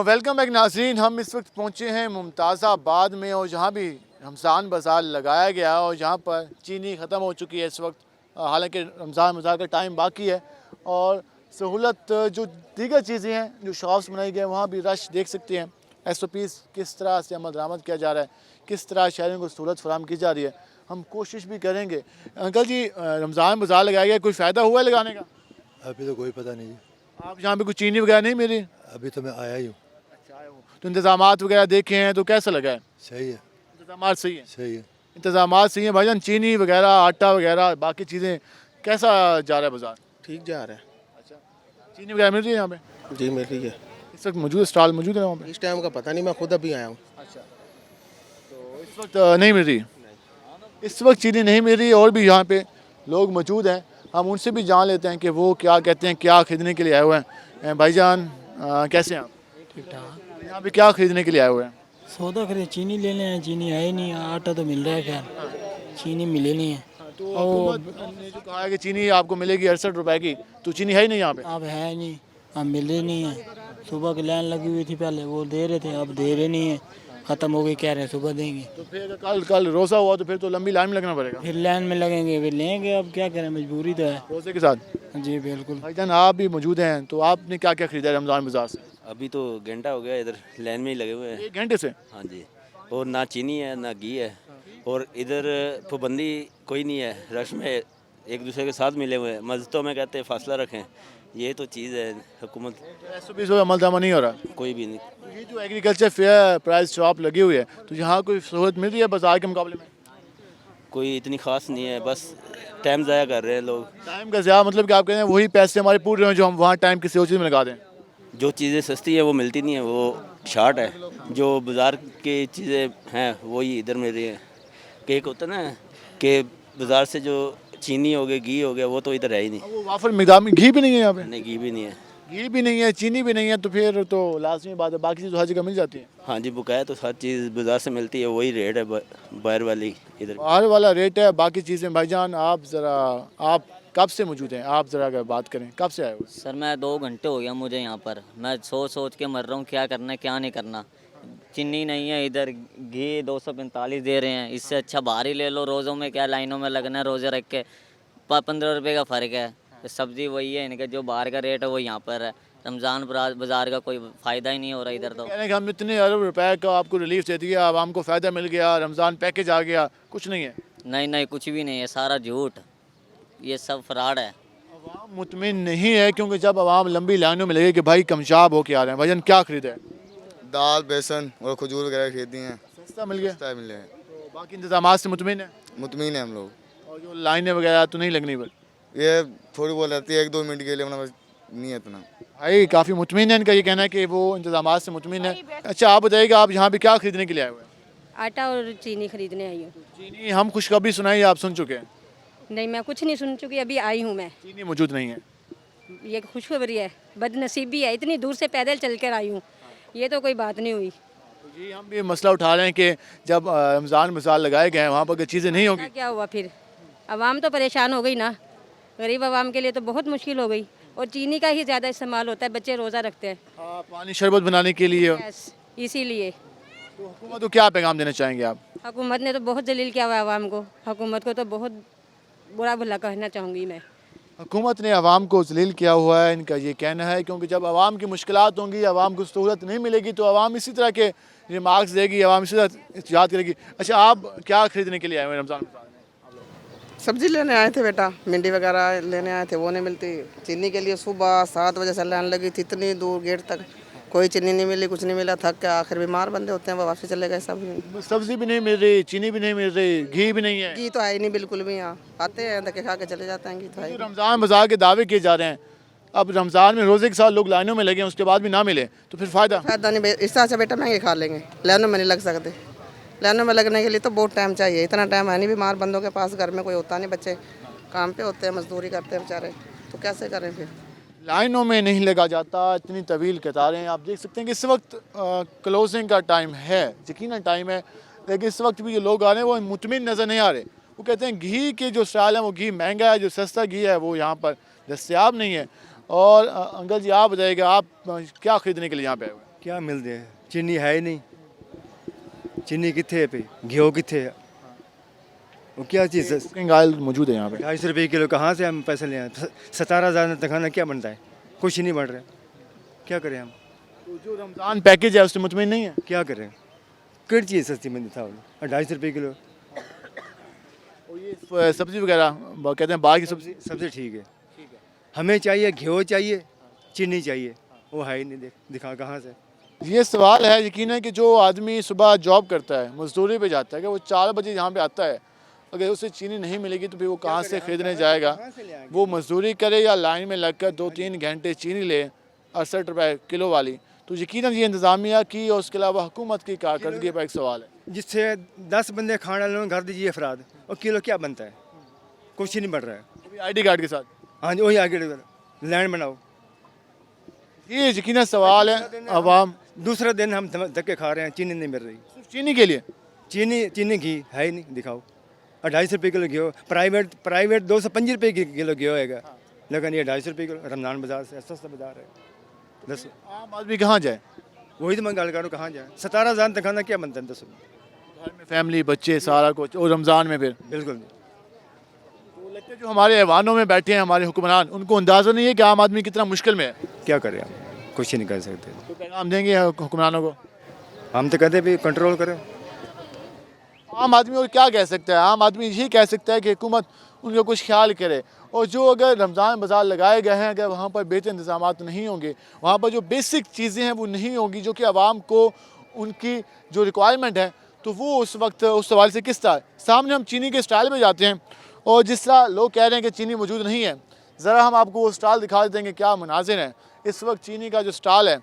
Speaker 1: वेलकम बैक नाज़रीन, हम इस वक्त पहुँचे हैं मुमताज़ाबाद में और जहाँ भी रमज़ान बाज़ार लगाया गया और जहाँ पर चीनी ख़त्म हो चुकी है इस वक्त, हालांकि रमज़ान बाज़ार का टाइम बाकी है और सहूलत जो दीगर चीज़ें हैं जो शॉप्स बनाई गए वहाँ भी रश देख सकते हैं। SOPs किस तरह से अमल दरामद किया जा रहा है, किस तरह शहरियों को सहूलत फराहम की जा रही है, हम कोशिश भी करेंगे। अंकल जी, रमज़ान बाज़ार लगाया गया, कोई फ़ायदा हुआ है लगाने का?
Speaker 18: अभी तो कोई पता नहीं जी।
Speaker 1: आप यहाँ पे कुछ चीनी वगैरह नहीं मिली?
Speaker 18: अभी तो मैं आया ही हूँ।
Speaker 1: तो इंतज़ामात वगैरह देखे हैं तो कैसा लगा है?
Speaker 18: सही है,
Speaker 1: इंतज़ामात सही है?
Speaker 18: सही है,
Speaker 1: इंतज़ामात सही है। भाईजान, चीनी वगैरह, आटा वगैरह, बाकी चीज़ें कैसा जा रहा है बाज़ार?
Speaker 19: ठीक जा रहा है।
Speaker 1: अच्छा, चीनी वगैरह मिल रही है यहाँ पे?
Speaker 19: जी मिल रही है।
Speaker 1: इस वक्त मौजूद स्टॉल मौजूद है वहाँ पे?
Speaker 19: इस टाइम का पता नहीं, मैं खुद अभी आया हूँ।
Speaker 1: अच्छा, तो इस वक्त नहीं मिल रही? इस वक्त चीनी नहीं मिल रही। और भी यहाँ पे लोग मौजूद हैं, हम उनसे भी जान लेते हैं कि वो क्या कहते हैं, क्या खरीदने के लिए आए हुए हैं। भाईजान कैसे हैं आप?
Speaker 4: ठीक ठाक।
Speaker 1: यहाँ पे क्या खरीदने के लिए आए हुए हैं?
Speaker 4: सौदा खरीद, चीनी लेने हैं, चीनी है ही नहीं, आटा तो मिल रहा है, खैर चीनी मिले नहीं है।
Speaker 1: तो हुकूमत ने जो कहा है कि चीनी आपको मिलेगी 68 रुपए की, तो चीनी है ही नहीं यहाँ पे?
Speaker 4: अब है नहीं, अब मिल रही नहीं है। सुबह की लाइन लगी हुई थी पहले, वो दे रहे थे, अब दे रहे नहीं है।
Speaker 20: ख़त्म हो गई, कह रहे हैं सुबह देंगे।
Speaker 1: तो फिर कल रोज़ा हुआ तो फिर तो लंबी लाइन में लगना पड़ेगा।
Speaker 20: फिर लाइन में लगेंगे, फिर लेंगे, अब क्या करें, मजबूरी तो है।
Speaker 1: रोज़े के साथ
Speaker 20: जी बिल्कुल।
Speaker 1: भाईजान आप भी मौजूद हैं, तो आपने क्या क्या खरीदा है रमज़ान बाज़ार से?
Speaker 12: अभी तो घंटा हो गया इधर लाइन में ही लगे हुए हैं।
Speaker 1: 1 घंटे से?
Speaker 12: हाँ जी। और ना चीनी है ना घी है, और इधर पाबंदी कोई नहीं है, रश में एक दूसरे के साथ मिले हुए हैं। मस्जिदों में कहते हैं फासला रखें, ये तो चीज़ है हुकूमत।
Speaker 1: SOP से अमलदामा नहीं हो रहा?
Speaker 12: कोई भी नहीं।
Speaker 1: ये जो एग्रीकल्चर फेयर प्राइस शॉप लगी हुई है, तो यहाँ कोई सहूलत मिल रही है बाजार के मुकाबले में?
Speaker 12: कोई इतनी खास नहीं है, बस टाइम ज़ाया कर रहे हैं लोग।
Speaker 1: टाइम का ज़्यादा मतलब कि आप कहते हैं वही पैसे हमारे पूरे रहे हैं जो हम वहाँ टाइम किसी और चीज़ में लगा दें?
Speaker 12: जो चीज़ें सस्ती है वो मिलती नहीं है, वो शार्ट है। जो बाज़ार की चीज़ें हैं वही इधर मिल रही है। कि एक होता है ना कि बाज़ार से जो चीनी हो गया, घी हो गया, वो तो इधर है ही नहीं।
Speaker 1: वो वाफर मिकदार में घी भी नहीं है यहाँ पे?
Speaker 12: नहीं, घी भी नहीं है।
Speaker 1: घी भी नहीं है, चीनी भी नहीं है, तो फिर तो लाजमी बात है, बाकी चीज़ हर जगह मिल जाती है।
Speaker 12: हाँ जी, बकाया तो हर चीज़ बाज़ार से मिलती है, वही रेट है बाहर वाली इधर।
Speaker 1: बाहर वाला रेट है, बाकी चीज़ें। भाईजान आप ज़रा, आप कब से मौजूद हैं? आप ज़रा अगर बात करें, कब से आए हो?
Speaker 21: सर मैं 2 घंटे हो गया मुझे यहाँ पर, मैं सोच के मर रहा हूँ क्या करना है क्या नहीं करना। चीनी नहीं है इधर, घी 245 दे रहे हैं, इससे अच्छा बाहर ही ले लो। रोज़ों में क्या लाइनों में लगना है, रोज़े रख के 15 रुपये का फ़र्क है। तो सब्ज़ी वही है इनका, जो बाहर का रेट है वो यहाँ पर है। रमज़ान बाज़ार का कोई फ़ायदा ही नहीं हो रहा इधर तो।
Speaker 1: कहने कि हम इतने अरब रुपए का आपको रिलीफ दे दिया, अब हमको फ़ायदा मिल गया, रमज़ान पैकेज आ गया, कुछ नहीं है।
Speaker 21: नहीं कुछ भी नहीं है, सारा झूठ, ये सब फ्रॉड है।
Speaker 1: अवाम मुतमिन नहीं है, क्योंकि जब अवाम लंबी लाइनों में लगे कि भाई कमशाब होके आ रहे हैं। भाईजान क्या खरीदा है?
Speaker 22: दाल, बेसन और खजूर वगैरह खरीदी हैं।
Speaker 1: सस्ता मिल गया?
Speaker 22: सस्ता मिले हैं।
Speaker 1: तो बाकी इंतजाम से मुतमिन है?
Speaker 22: मुतमिन है हम लोग।
Speaker 1: और जो लाइनें वगैरह तो नहीं लगनी? बल
Speaker 22: ये थोड़ी बहुत रहती है 1-2 मिनट के लिए, वरना बस नहीं है इतना।
Speaker 1: भाई काफ़ी मुतमिन है, इनका ये कहना है कि वो इंतजाम से मुतमिन है। अच्छा आप बताइएगा, आप यहाँ पे क्या खरीदने के लिए आए हुए हैं?
Speaker 23: आटा और चीनी खरीदने आई हूँ।
Speaker 1: चीनी हम खुशखबरी सुनाई, आप सुन चुके हैं?
Speaker 23: नहीं, मैं कुछ नहीं सुन चुकी, अभी आई हूँ मैं।
Speaker 1: चीनी मौजूद नहीं है?
Speaker 23: ये खुशखबरी है, बदनसीबी है, इतनी दूर से पैदल चल कर आई हूँ, ये तो कोई बात नहीं हुई।
Speaker 1: जी हम भी मसला उठा रहे हैं कि जब रमज़ान मिसाल लगाए गए हैं, वहाँ पर अगर चीज़ें नहीं होंगी
Speaker 23: क्या हुआ फिर? आवाम तो परेशान हो गई ना, गरीब आवाम के लिए तो बहुत मुश्किल हो गई। और चीनी का ही ज़्यादा इस्तेमाल होता है, बच्चे रोज़ा रखते हैं।
Speaker 1: पानी शरबत बनाने के लिए।
Speaker 23: इसीलिए
Speaker 1: तो हुकूमत को क्या पैगाम देना चाहेंगे आप?
Speaker 23: हुकूमत ने तो बहुत जलील किया हुआ है आवाम को, हुकूमत को तो बहुत बुरा भला कहना चाहूँगी मैं।
Speaker 1: हुकूमत ने आवाम को जलील किया हुआ है, इनका ये कहना है, क्योंकि जब आवाम की मुश्किलात होंगी, आवाम को सहूलत नहीं मिलेगी, तो आवाम इसी तरह के रिमार्क्स देगी, आवाम इसी तरह एहतियात करेगी। अच्छा आप क्या खरीदने के लिए आए हुए रमज़ान में?
Speaker 24: सब्जी लेने आए थे बेटा, भिंडी वगैरह लेने आए थे, वो नहीं मिलती। चीनी के लिए सुबह 7 बजे से लाइन लगी थी, इतनी दूर गेट तक, कोई चीनी नहीं मिली, कुछ नहीं मिला, थक के आखिर बीमार बंदे होते हैं, वो वापस चले गए सब।
Speaker 1: सब्जी भी नहीं मिल रही, चीनी भी नहीं मिल रही, घी भी नहीं है?
Speaker 24: घी तो है ही नहीं बिल्कुल भी, यहाँ आते हैं धक्के खा के चले जाते हैं। घी तो है।
Speaker 1: रमज़ान बाज़ार के दावे किए जा रहे हैं, अब रमज़ान में रोज़े के साथ लोग लाइनों में लगे हैं, उसके बाद भी ना मिले तो फिर फ़ायदा
Speaker 24: नहीं। इस तरह से बेटा महंगे खा लेंगे, लाइनों में नहीं लग सकते। लाइनों में लगने के लिए तो बहुत टाइम चाहिए, इतना टाइम है नहीं बीमार बंदों के पास, घर में कोई होता नहीं, बच्चे काम पे होते हैं, मजदूरी करते हैं बेचारे, तो कैसे करें फिर?
Speaker 1: लाइनों में नहीं लगा जाता, इतनी तवील कतारें। आप देख सकते हैं कि इस वक्त क्लोजिंग का टाइम है, यकीनन टाइम है, लेकिन इस वक्त भी जो लोग आ रहे हैं वो मुतमिन नज़र नहीं आ रहे। वो कहते हैं घी के जो स्टाइल है वो घी महंगा है, जो सस्ता घी है वो यहाँ पर दस्तियाब नहीं है। और अंकल जी आप बताइएगा, आप क्या ख़रीदने के लिए यहाँ पे आए हुए?
Speaker 18: क्या मिलते हैं? चीनी है ही नहीं, चीनी कितने पे, घी कितने है, वो क्या चीज़
Speaker 1: ऑयल मौजूद है यहाँ पे?
Speaker 18: 250 रुपये किलो, कहाँ से हम पैसे ले आए? 17,000 तक खाना क्या बनता है? कुछ नहीं बन रहा, क्या करें हम?
Speaker 1: तो जो रमज़ान पैकेज है उससे मुतमिन नहीं है?
Speaker 18: क्या करें? किस चीज़ सस्ती मिलती था? 250 रुपये किलो।
Speaker 1: और ये सब्ज़ी वगैरह कहते हैं बाहर की सब्ज़ी?
Speaker 18: सबसे ठीक है, हमें चाहिए घी चाहिए, चीनी चाहिए, वो है ही नहीं, दिखा कहाँ से?
Speaker 1: ये सवाल है, यकीन है कि जो आदमी सुबह जॉब करता है, मजदूरी पे जाता है, कि वो 4 बजे यहाँ पे आता है, अगर उसे चीनी नहीं मिलेगी तो फिर वो कहाँ से ख़रीदने जाएगा? वो मजदूरी करे या लाइन में लगकर 2-3 घंटे चीनी ले 68 रुपये किलो वाली, तो यकीनन ये इंतज़ामिया की और उसके अलावा हुकूमत की कारकर्दगी पर एक सवाल है।
Speaker 18: जिससे 10 बंदे खाना लोग घर दीजिए अफराद, और किलो क्या बनता है? कुछ ही नहीं बढ़ रहा है।
Speaker 1: ID कार्ड के साथ?
Speaker 18: हाँ जी, वही आगे लैंड बनाओ,
Speaker 1: ये यकीनन सवाल है। आवाम
Speaker 18: दूसरा दिन हम धक्के खा रहे हैं, चीनी नहीं मिल रही।
Speaker 1: चीनी के लिए?
Speaker 18: चीनी घी है ही नहीं, दिखाओ। 250 रुपये किलो घी, प्राइवेट 225 रुपये किलो घी होएगा, लेकिन ये 250 रुपये किलो। रमज़ान बाज़ार से सस्ता बाज़ार है। 10
Speaker 1: आम आदमी कहाँ जाए?
Speaker 18: वही तो मैं गल करूँ, कहाँ जाए 17,000 तक क्या बनता है 10
Speaker 1: घर में फैमिली बच्चे सारा कुछ, और रमज़ान में फिर
Speaker 18: बिल्कुल।
Speaker 1: तो लगता है जो हमारे ऐवानों में बैठे हैं हमारे हुक्मरान, उनको अंदाज़ा नहीं है कि आम आदमी कितना मुश्किल में है।
Speaker 18: क्या करें हम, कुछ ही नहीं कर सकते।
Speaker 1: तो पैगाम देंगे हुक्मरानों को?
Speaker 18: हम तो कहते भी कंट्रोल करें।
Speaker 1: आम आदमी और क्या कह सकता है? आम आदमी यही कह सकता है कि हुकूमत उनका कुछ ख्याल करे, और जो अगर रमज़ान बाज़ार लगाए गए हैं, अगर वहाँ पर बेहतर इंतज़ाम नहीं होंगे, वहाँ पर जो बेसिक चीज़ें हैं वो नहीं होंगी जो कि आवाम को उनकी जो रिक्वायरमेंट है, तो वो उस वक्त उस सवाल से किस तरह सामने हम चीनी के स्टाइल में जाते हैं, और जिस तरह लोग कह रहे हैं कि चीनी मौजूद नहीं है, ज़रा हम आपको वो स्टाल दिखा देंगे क्या मनाजिर हैं। इस वक्त चीनी का जो स्टाल है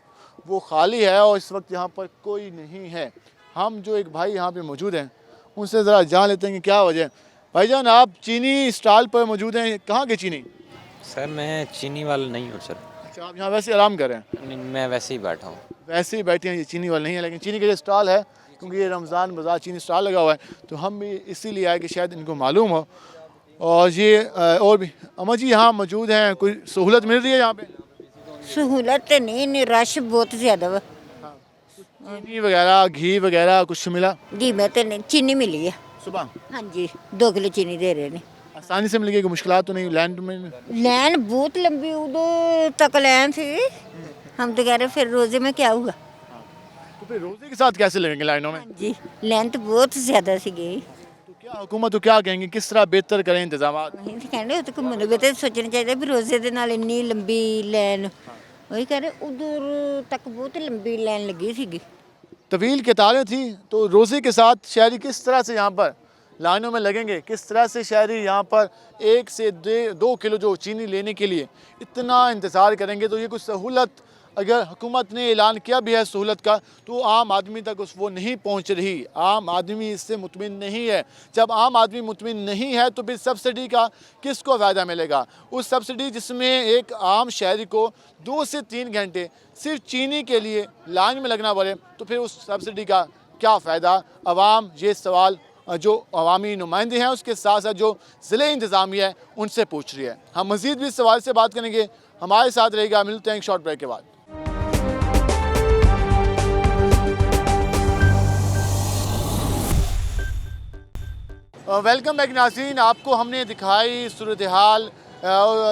Speaker 1: वो खाली है और इस वक्त यहाँ पर कोई नहीं है। हम जो एक भाई यहाँ पे मौजूद हैं उनसे ज़रा जान लेते हैं कि क्या वजह है। भाईजान, आप चीनी स्टाल पर मौजूद हैं, कहाँ के चीनी?
Speaker 2: सर मैं चीनी वाला नहीं हूँ सर।
Speaker 1: अच्छा, आप यहाँ वैसे आराम कर रहे हैं?
Speaker 2: नहीं, मैं वैसे ही बैठा हूँ।
Speaker 1: वैसे ही बैठे हैं, ये चीनी वाला नहीं है, लेकिन चीनी का जो स्टाल है, क्योंकि ये रमज़ान बाज़ार चीनी स्टाल लगा हुआ है, तो हम भी इसीलिए आए कि शायद इनको मालूम हो। और ये और भी अम्मा जी यहाँ मौजूद हैं, कोई सहूलत मिल रही है यहाँ पे?
Speaker 3: सहूलत तो नहीं, रश बहुत ज़्यादा वा।
Speaker 1: चीनी वगैरह घी वगैरह कुछ मिला?
Speaker 3: घी में तो नहीं, चीनी मिली है
Speaker 1: सुबह।
Speaker 3: हाँ जी, 2 किलो चीनी दे रहे हैं।
Speaker 1: आसानी से मिलेगी, कोई मुश्किलात तो नहीं? लैंड में
Speaker 3: लैन बहुत लंबी, उधर तक लैन थी। हम तो कह रहे फिर रोजे में क्या हुआ?
Speaker 1: तो फिर रोजे के साथ कैसे लगेंगे लाइनों में?
Speaker 3: जी, लैन तो बहुत ज़्यादा सी गई।
Speaker 1: तो क्या हुकूमत तो क्या कहेंगे, किस तरह बेहतर करें इंतजाम?
Speaker 3: कहने तो घूमने भी तो सोचना चाहिए भी रोजे के नाल इन्नी लंबी लैन, वही कह रहे उधर तक बहुत लंबी लैन लगी थी,
Speaker 1: तवील कतारें थी। तो रोज़े के साथ शहरी किस तरह से यहाँ पर लाइनों में लगेंगे, किस तरह से शहरी यहाँ पर 1 से 2 किलो जो चीनी लेने के लिए इतना इंतज़ार करेंगे। तो ये कुछ सहूलत अगर हुकूमत ने ऐलान किया भी है सहूलत का, तो आम आदमी तक वो नहीं पहुँच रही। आम आदमी इससे मुतमिन नहीं है। जब आम आदमी मुतमिन नहीं है तो फिर सब्सिडी का किसको फ़ायदा मिलेगा? उस सब्सिडी जिसमें एक आम शहरी को 2 से 3 घंटे सिर्फ चीनी के लिए लाइन में लगना पड़े, तो फिर उस सब्सिडी का क्या फ़ायदा? अवाम ये सवाल जो अवामी नुमाइंदे हैं, उसके साथ साथ जो ज़िले इंतज़ामिया है, उनसे पूछ रही है। हम मज़ीद भी इस सवाल से बात करेंगे, हमारे साथ रहेगा। मिलते हैं एक शॉर्ट ब्रेक के बाद। वेलकम बैक नाज़रीन, आपको हमने दिखाई सूरत हाल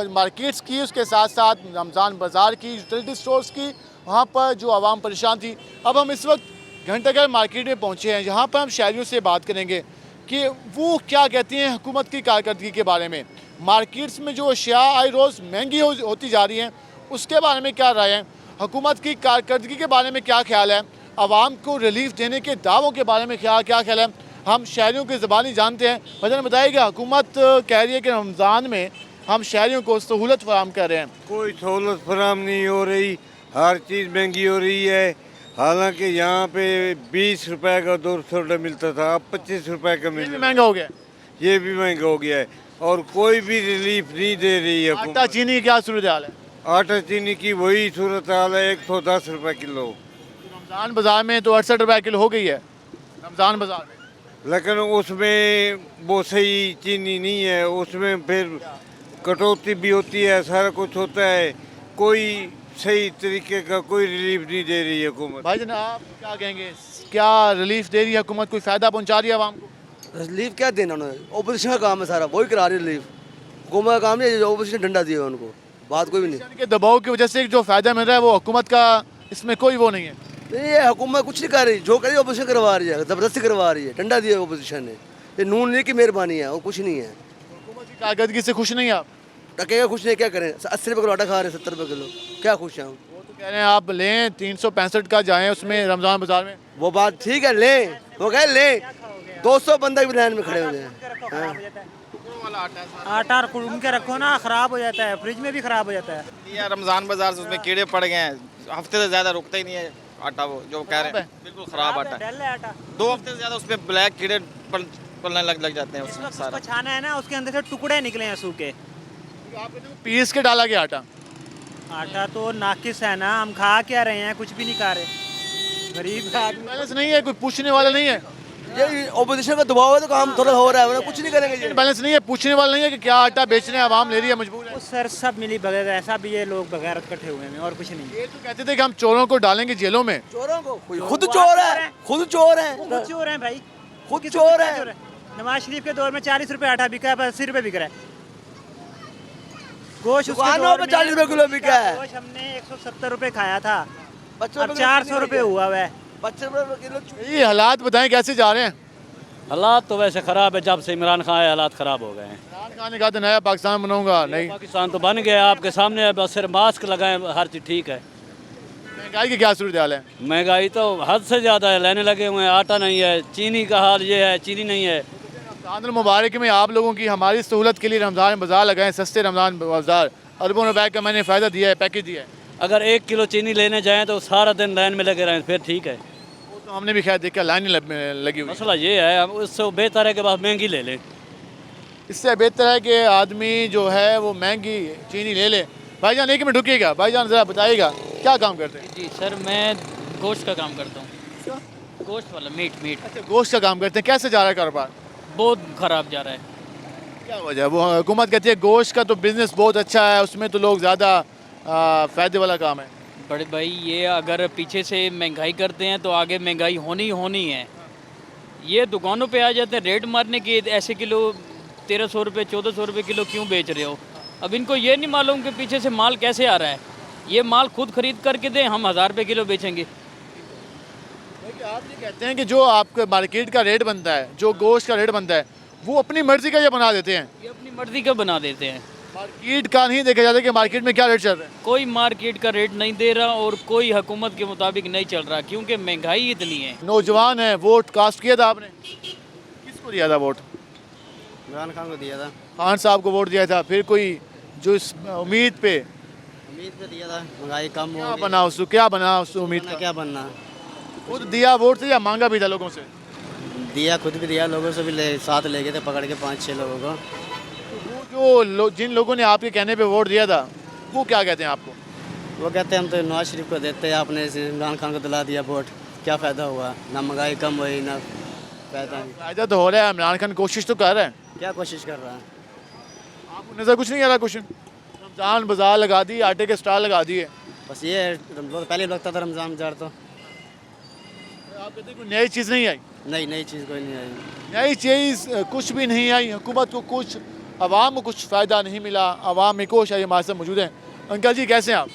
Speaker 1: मार्केट्स की, उसके साथ साथ रमज़ान बाज़ार की, यूटिलिटी स्टोर्स की, वहाँ पर जो आवाम परेशान थी। अब हम इस वक्त घंटाघर मार्केट में पहुँचे हैं, जहाँ पर हम शहरियों से बात करेंगे कि वो क्या कहती हैं हुकूमत की कारकर्दगी के बारे में। मार्केट्स में जो अशिया आए रोज़ महंगी होती जा रही हैं, उसके बारे में क्या राय है? हुकूमत की कारकर्दगी के बारे में क्या ख्याल है? आवाम को रिलीफ देने के दावों के बारे में क्या ख्याल है? हम शहरियों की ज़बानी जानते हैं। वजह बताइएगा, हुकूमत कह रही है कि रमज़ान में हम शहरियों को सहूलत फराहम कर रहे हैं।
Speaker 5: कोई सहूलत फराहम नहीं हो रही, हर चीज़ महंगी हो रही है। हालांकि यहाँ पे 20 रुपए का 200 रुपये मिलता था, अब 25 रुपए का मिल रहा है।
Speaker 1: महंगा हो गया,
Speaker 5: ये भी महंगा हो गया है, और कोई भी रिलीफ नहीं दे रही है।
Speaker 1: आटा चीनी क्या सूरत हाल है?
Speaker 5: आटा चीनी की वही सूरत हाल है, 110 रुपये किलो।
Speaker 1: रमज़ान बाज़ार में तो 68 रुपये किलो हो गई है रमज़ान बाज़ार में,
Speaker 5: लेकिन उसमें वो सही चीनी नहीं है, उसमें फिर कटौती भी होती है, सारा कुछ होता है। कोई सही तरीके का कोई रिलीफ नहीं दे रही है हुकूमत।
Speaker 1: भाई जनाब, आप क्या कहेंगे, क्या रिलीफ दे रही है हुकूमत? कोई फ़ायदा पहुँचा रही है आवाम को?
Speaker 6: रिलीफ क्या देना उन्होंने, ओपोजिशन का काम है सारा, वही करा रही है रिलीफ। हुकूमत का काम नहीं है, ओपोजिशन डंडा दिया उनको, बात कोई भी नहीं।
Speaker 1: के दबाव की वजह से जो फ़ायदा मिल रहा है वो हुकूमत का, इसमें कोई वो नहीं है।
Speaker 6: नहीं, ये हुकूमत कुछ नहीं कर रही, जो कर रही है ओपोजिशन करवा रही है, ज़बरदस्ती करवा रही है, डंडा दिया ओपोजिशन ने। ये नून लीग की मेहरबानी है, वो कुछ नहीं है।
Speaker 1: हुकूमत की कारकर्दगी से खुश नहीं आप?
Speaker 6: टकेगा कुछ नहीं, क्या करें? 80 रुपये किलो आटा खा रहे हैं, 70 रुपये किलो, क्या खुश हैं हम?
Speaker 1: वो तो कह रहे हैं आप लें 365 का जाएँ उसमें रमज़ान बाज़ार में।
Speaker 6: वो बात ठीक है, लें, वो कहे लें, 200 बंदे भी लाइन में खड़े हो जाए।
Speaker 4: आटा कुड़ूम के रखो ना, ख़राब हो जाता है, फ्रिज में भी ख़राब हो जाता है।
Speaker 25: रमज़ान बाज़ार से उसमें कीड़े पड़ गए हैं, हफ्ते से ज़्यादा रुकता ही नहीं है आटा। वो जो कह रहे हैं बिल्कुल ख़राब आटा है। 2 हफ्ते से ज़्यादा उसमें ब्लैक कीड़े पलने लग जाते हैं। उसमें सारा
Speaker 4: छाना है ना, उसके अंदर से टुकड़े निकले हैं सूखे।
Speaker 1: पीस के डाला गया
Speaker 4: आटा तो नाकिस है ना, हम खा क्या रहे हैं, कुछ भी नहीं खा रहे, गरीब आदमी।
Speaker 1: बैलेंस नहीं है, कोई पूछने वाला नहीं है।
Speaker 6: ये ओपोजिशन का दबाव है तो काम थोड़ा हो रहा है, वरना कुछ नहीं करेंगे।
Speaker 1: बैलेंस नहीं है, पूछने वाला नहीं है कि क्या आटा बेचने आवाम ले रही है, मजबूर है।
Speaker 20: सर सब मिली बगैर, ऐसा भी ये लोग बगैरत इकट्ठे हुए हैं और कुछ नहीं।
Speaker 1: ये तो कहते थे कि हम चोरों को डालेंगे जेलों में।
Speaker 6: चोरों को खुद चोर है, खुद चोर है,
Speaker 20: खुद चोर हैं भाई,
Speaker 6: खुद चोर है।
Speaker 20: नवाज शरीफ के दौर में 40 रुपए आटा बिका है, 80 रुपए बिक रहा है। गोश्त
Speaker 6: दुकानों पे 40 रुपए किलो बिका है।
Speaker 20: गोश्त हमने 170 रुपए खाया था,
Speaker 6: बच्चों
Speaker 20: अब 400 रुपए हुआ हुआ है।
Speaker 6: 25 रुपए किलो।
Speaker 1: ये हालात बताएं कैसे जा रहे हैं?
Speaker 12: हालात तो वैसे ख़राब है, जब से इमरान खान आए हालात ख़राब हो गए हैं।
Speaker 1: इमरान खान ने कहा था नया पाकिस्तान बनाऊंगा, नहीं
Speaker 12: पाकिस्तान तो बन गया आपके सामने है, बस सिर्फ मास्क लगाएं, हर चीज़ ठीक है।
Speaker 1: महंगाई की क्या सूरत हाल है?
Speaker 12: महंगाई तो हद से ज़्यादा है, लेने लगे हुए हैं, आटा नहीं है, चीनी का हाल ये है, चीनी नहीं है।
Speaker 1: रमज़ान मुबारक में आप लोगों की हमारी सहूलत के लिए रमज़ान बाज़ार लगाएं, सस्ते रमज़ान बाज़ार, अरबों रुपए का मैंने फ़ायदा दिया है, पैकेज दिया है।
Speaker 12: अगर 1 किलो चीनी लेने जाएँ तो सारा दिन लाइन में लगे रहें, फिर ठीक है।
Speaker 1: वो तो हमने भी खैर देखा, लाइन लगी हुई।
Speaker 12: मसला ये है, उससे बेहतर है कि बस महंगी ले लें।
Speaker 1: इससे बेहतर है कि आदमी जो है वो महंगी चीनी ले ले। भाईजान 1 मिनट रुकिएगा, भाईजान ज़रा बताइएगा क्या काम करते हैं?
Speaker 20: जी सर, मैं गोश्त का काम करता हूँ, गोश्त वाला मीट।
Speaker 1: अच्छा, गोश्त का काम करते हैं। कैसे जा रहा है कारोबार?
Speaker 20: बहुत ख़राब जा रहा है।
Speaker 1: क्या वजह है? वो हुकूमत कहती है गोश्त का तो बिज़नेस बहुत अच्छा है, उसमें तो लोग ज़्यादा फ़ायदे वाला काम है।
Speaker 20: बड़े भाई, ये अगर पीछे से महंगाई करते हैं तो आगे महंगाई होनी है। ये दुकानों पे आ जाते हैं रेट मारने की, ऐसे किलो 1300 रुपये 1400 रुपये किलो क्यों बेच रहे हो? अब इनको ये नहीं मालूम कि पीछे से माल कैसे आ रहा है। ये माल खुद खरीद करके दें, हम 1000 रुपये किलो बेचेंगे।
Speaker 1: आप ये कहते हैं कि जो आपके मार्केट का रेट बनता है, जो गोश्त का रेट बनता है, वो अपनी मर्जी का ये बना देते हैं।
Speaker 20: ये अपनी मर्जी का बना देते हैं,
Speaker 1: मार्केट का नहीं देखा जाता कि मार्केट में क्या रेट चल रहा है।
Speaker 20: कोई मार्केट का रेट नहीं दे रहा और कोई हुकूमत के मुताबिक नहीं चल रहा, क्योंकि महंगाई इतनी है।
Speaker 1: नौजवान है, वोट कास्ट किया था आपने? किसको दिया था वोट?
Speaker 8: इमरान खान को दिया था।
Speaker 1: खान साहब को वोट दिया था, फिर कोई जो इस उम्मीद पे
Speaker 8: दिया था, महंगाई कम
Speaker 1: क्या बना उसको, क्या बना उस उम्मीद का?
Speaker 8: क्या बनना?
Speaker 1: खुद दिया वोट से या मांगा भी था लोगों से?
Speaker 8: दिया, खुद भी दिया, लोगों से भी साथ ले गए थे पकड़ के 5-6 लोगों को।
Speaker 1: जो जिन लोगों ने आपके कहने पे वोट दिया था वो क्या कहते हैं आपको?
Speaker 8: वो कहते हैं हम तो नवाज शरीफ को देते हैं, आपने इमरान खान को दिला दिया वोट, क्या फ़ायदा हुआ? ना महंगाई कम हुई, ना
Speaker 1: फ़ायदा तो हो रहा है। इमरान खान कोशिश तो कर रहा है।
Speaker 8: क्या कोशिश कर रहा है?
Speaker 1: आपको नज़र कुछ नहीं आ रहा? कुछ रमज़ान बाज़ार लगा दी, आटे के स्टॉल लगा दिए,
Speaker 8: बस ये है, पहले लगता था रमज़ान बाज़ार तो।
Speaker 1: आप कहते हैं कोई नई चीज़ नहीं आई?
Speaker 8: नहीं, नई चीज़ कोई नहीं आई।
Speaker 1: नई चीज़ कुछ भी नहीं आई। हुकूमत को कुछ, आवाम को कुछ फ़ायदा नहीं मिला। आवाम में कोश है, हमारे साथ मौजूद हैं। अंकल जी कैसे हैं आप?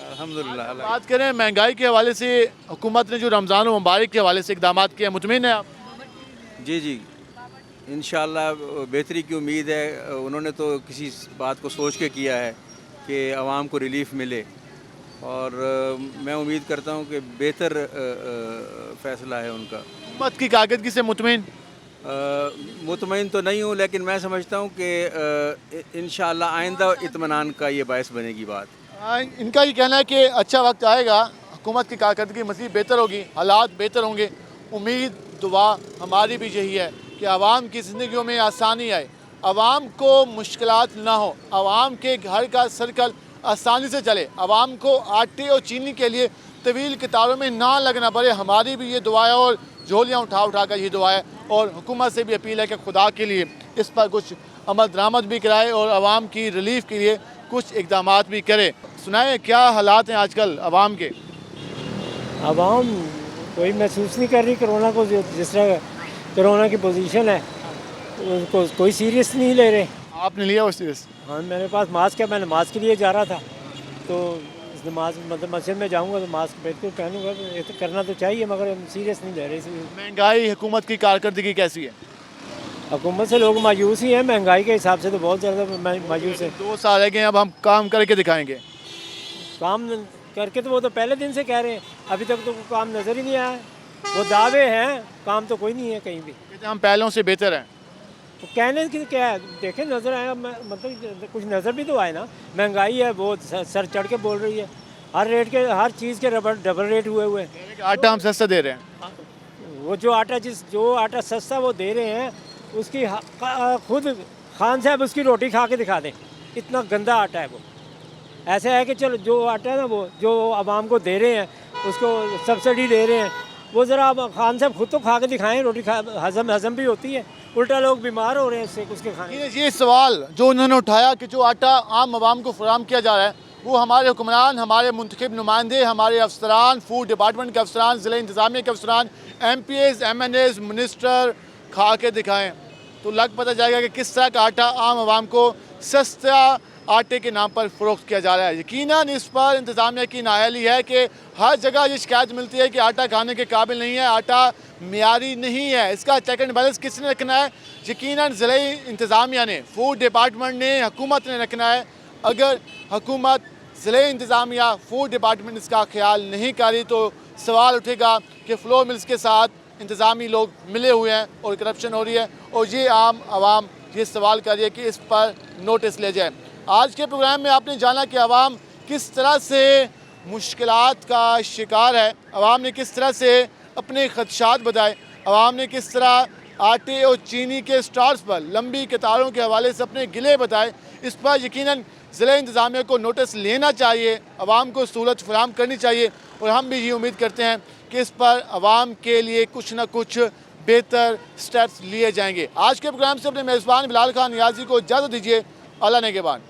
Speaker 5: अल्हम्दुलिल्लाह।
Speaker 1: बात करें महंगाई के हवाले से, हुकूमत ने जो रमज़ान मुबारक के हवाले से इक़दाम किए, मुतमिन है आप?
Speaker 9: जी जी, इंशाअल्लाह बेहतरी की उम्मीद है। उन्होंने तो किसी बात को सोच के किया है कि आवाम को रिलीफ मिले, और मैं उम्मीद करता हूँ कि बेहतर फ़ैसला है उनका।
Speaker 1: हुकूमत की कारकर्दगी से मुतमिन?
Speaker 9: मुतमईन तो नहीं हूँ, लेकिन मैं समझता हूँ कि इंशाअल्लाह आइंदा इत्मीनान का ये बायस बनेगी बात।
Speaker 1: इनका ये कहना है कि अच्छा वक्त आएगा, हुकूमत की कारकर्दगी मज़ीद बेहतर होगी, हालात बेहतर होंगे। उम्मीद दुआ हमारी भी यही है कि आवाम की ज़िंदगियों में आसानी आए, आवाम को मुश्किलात ना हो, आवाम के घर का सर्कल आसानी से चले, आवाम को आटे और चीनी के लिए तवील कतारों में ना लगना पड़े। हमारी भी ये दुआ है और झोलियाँ उठा कर ये दुआ है, और हुकूमत से भी अपील है कि खुदा के लिए इस पर कुछ अमल दरामद भी कराए और आवाम की रिलीफ के लिए कुछ इकदाम भी करे। सुनाए क्या हालात हैं आजकल आवाम के?
Speaker 10: आवाम कोई महसूस नहीं कर रही कोरोना को, जिस तरह कोरोना की पोजीशन है उसको कोई सीरियस नहीं ले रहे।
Speaker 1: आपने लिया वो सीरियस?
Speaker 10: हाँ, मेरे पास मास्क है, मैं नमाज के लिए जा रहा था, तो इस नमाज मतलब मस्जिद में जाऊंगा तो मास्क बिल्कुल पहनूंगा। तो ये तो करना तो चाहिए, मगर सीरियस नहीं ले रहे।
Speaker 1: महंगाई, हुकूमत की कारकर्दगी कैसी है?
Speaker 10: हुकूमत से लोग मायूस ही हैं, महंगाई के हिसाब से तो बहुत ज़्यादा मायूस है।
Speaker 1: 2 साल रह गए, अब हम काम करके दिखाएंगे।
Speaker 10: काम करके तो वो तो पहले दिन से कह रहे हैं, अभी तक तो काम नज़र ही नहीं आया है। वो दावे हैं, काम तो कोई नहीं है कहीं भी।
Speaker 1: हम पहलों से बेहतर हैं,
Speaker 10: तो कहने की क्या है, देखें नज़र आएगा, मतलब कुछ नज़र भी तो आए ना। महंगाई है, वो सर चढ़ के बोल रही है, हर रेट के, हर चीज़ के डबल रेट हुए हैं।
Speaker 1: आटा हम सस्ता दे रहे हैं,
Speaker 10: वो जो आटा सस्ता वो दे रहे हैं, उसकी खुद खान साहब उसकी रोटी खा के दिखा दें, इतना गंदा आटा है वो। ऐसा है कि चलो जो आटा है ना, वो जो आवाम को दे रहे हैं, उसको सब्सिडी दे रहे हैं, वो ज़रा खान साहब खुद तो खा के दिखाएं, रोटी हज़म भी होती है, उल्टा लोग बीमार हो रहे हैं इससे उसके खाने।
Speaker 1: ये सवाल जो उन्होंने उठाया कि जो आटा आम आवाम को फराहम किया जा रहा है वो हमारे हुक्मरान, हमारे मुंतखब नुमाइंदे, हमारे अफसरान, फूड डिपार्टमेंट के अफसरान, ज़िला इंतज़ामिया के अफसरान, MPs, MNAs, मिनिस्टर खा के दिखाएँ तो लग पता जाएगा कि किस तरह का आटा आम आवाम को सस्ता आटे के नाम पर फ़रोख्त किया जा रहा है। यकीनन इस पर इंतज़ामिया की नाअहली है कि हर जगह ये शिकायत मिलती है कि आटा खाने के काबिल नहीं है, आटा मियारी नहीं है। इसका चेक एंड बैलेंस किसने रखना है? यकीनन ज़िला इंतज़ामिया ने, फूड डिपार्टमेंट ने, हुकूमत ने रखना है। अगर हुकूमत, ज़िला इंतज़ामिया, फूड डिपार्टमेंट इसका ख्याल नहीं कर रही तो सवाल उठेगा कि फ्लोर मिल्स के साथ इंतज़ामी लोग मिले हुए हैं और करप्शन हो रही है और ये आम आवाम ये सवाल कर रही है कि इस पर नोटिस ले जाए। आज के प्रोग्राम में आपने जाना कि आवाम किस तरह से मुश्किलात का शिकार है, आवाम ने किस तरह से अपने खदशात बताए, आवाम ने किस तरह आटे और चीनी के स्टॉल्स पर लंबी कतारों के हवाले से अपने गिले बताए। इस पर यकीनन ज़िला इंतज़ामिया को नोटिस लेना चाहिए, आवाम को सहूलत फराहम करनी चाहिए और हम भी ये उम्मीद करते हैं कि इस पर आवाम के लिए कुछ न कुछ बेहतर स्टेप्स लिए जाएंगे। आज के प्रोग्राम से अपने मेज़बान बिलाल खान नियाज़ी को इजाज़त दीजिए। अल्लाह नेगेबान।